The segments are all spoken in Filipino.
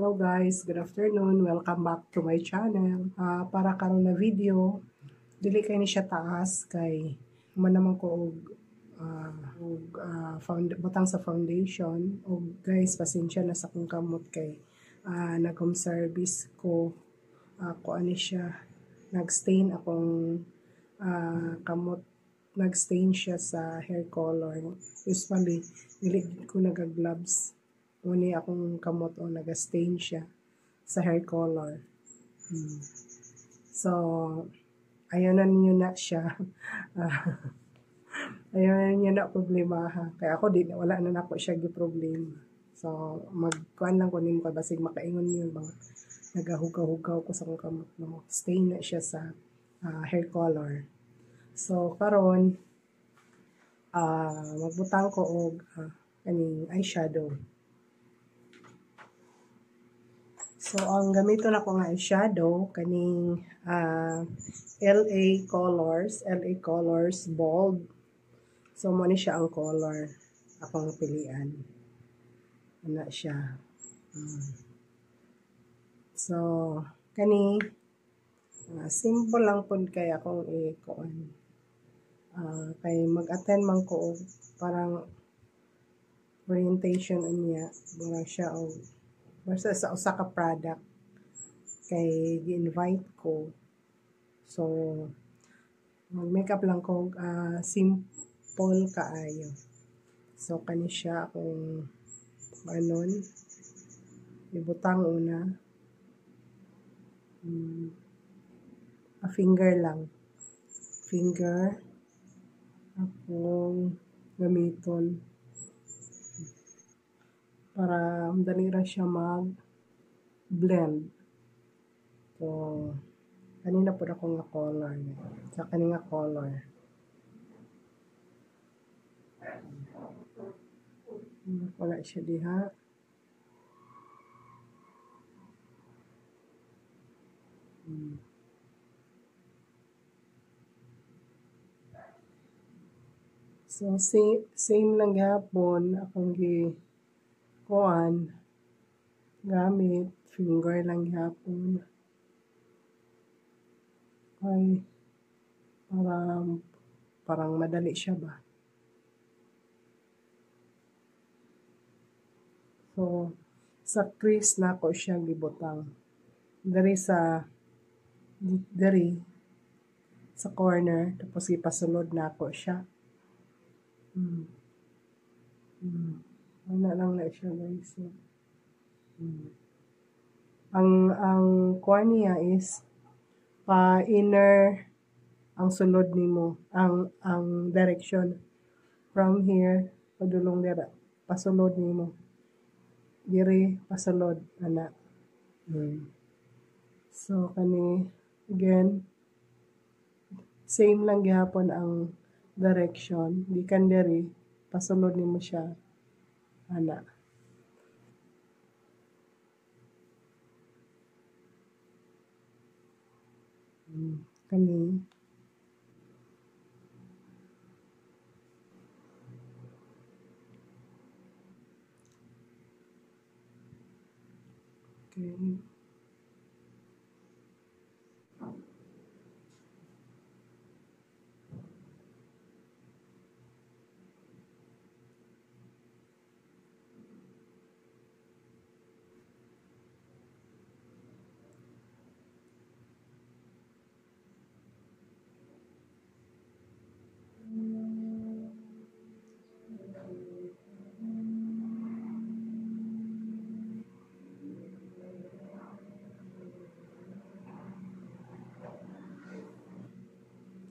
Hello guys, good afternoon. Welcome back to my channel. Para karon na video, dili kay ni siya taas kay naman ko butang sa foundation. Og guys, pasensya na sa kong kamot kay nag-home service ko. Kuan ni siya, nag-stain akong kamot, nag-stain siya sa hair color. Usually, dili ko nag-gloves. Muni akong kamot o nag-stain siya sa hair color. So, ayaw na ninyo na siya. Ayaw na ninyo na problema ha. Kaya ako wala na ako siya gi-problema. So, magkuhan lang ko nimo kay basig makaingon niyo mga nagahugaw-hugaw ko sa akong kamot no. Stain na siya sa hair color. So, karon magbutang ko og kaning eyeshadow. So, ang gamiton ako nga eyeshadow, kaning LA Colors Bold. So, mo ni siya ang color akong pilian. Ano siya. So, kani simple lang po kay akong i-kuan. Kay mag-attend man ko parang orientation niya. Mura siya o basta sa usa ka product kay gi-invite ko. So, mag-makeup lang ko simple kaayo. So, kani siya akong anon ibutang una. Finger lang. Finger akong gamiton para madali ra siya mag-blend. So, kanina po ako nga color. Sa kanina color. Wala siya diha. So, same lang gapon akong kuan gamit finger lang gapon. Ay parang madali siya ba. So, sa crease na ako siya gibutang. Dari sa corner tapos ipasulod na ako siya. Wala lang na siya guys. Ang kuan niya is pa inner ang sulod nimo, ang direction from here padulong dira pasulod nimo. Diri pasulod ana. So kani again same lang gihapon ang direction, gikan diri pasulod nimo siya ana. Kani okay.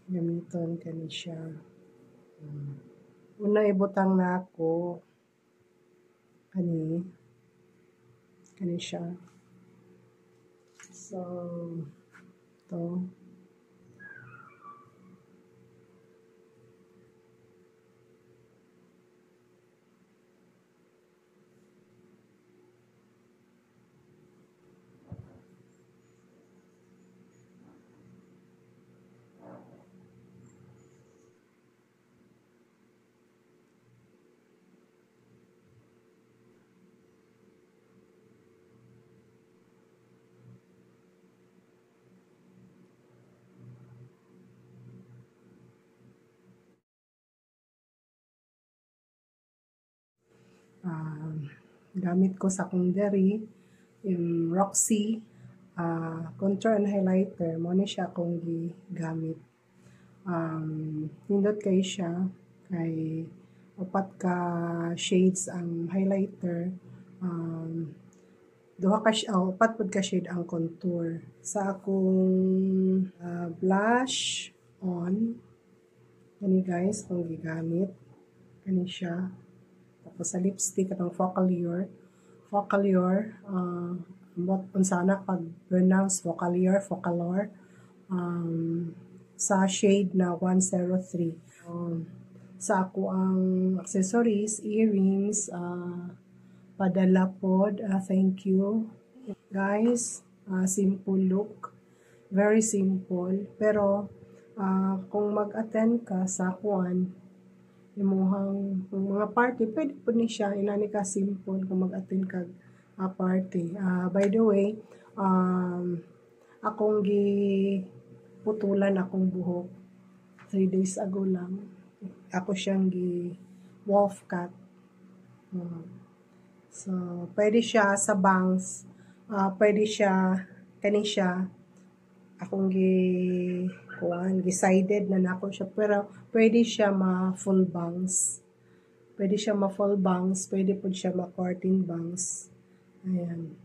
Gamiton kani siya. Una ibutang na ako kani siya. So, to gamit ko sa akong diri, yung Roxy contour and highlighter. Mo ni siya akong gigamit. Nindot kay siya, kay upat ka shades ang highlighter. Upat pud ka shade ang contour. Sa akong blush on, kani guys, kung gigamit, kani siya. Tapos sa lipstick, atong Focallure, unsa na pag-pronounce Focallure, sa shade na 103. Sa ako ang accessories, earrings, padala pod, thank you. Guys, simple look, very simple, pero kung mag-attend ka sa kuan, imuhang mga party, pwede po ni siya, inani ka simple kung mag-attend ka party. By the way, akong giputulan akong buhok 3 days ago lang. Ako siyang wolf cut. So, pwede siya sa bangs, pwede siya, kani siya, akong gi-sided na nako siya, pero pwede siya ma-full bangs. Pwede siya ma-full bangs, pwede po siya ma-curtain bangs. Ayan.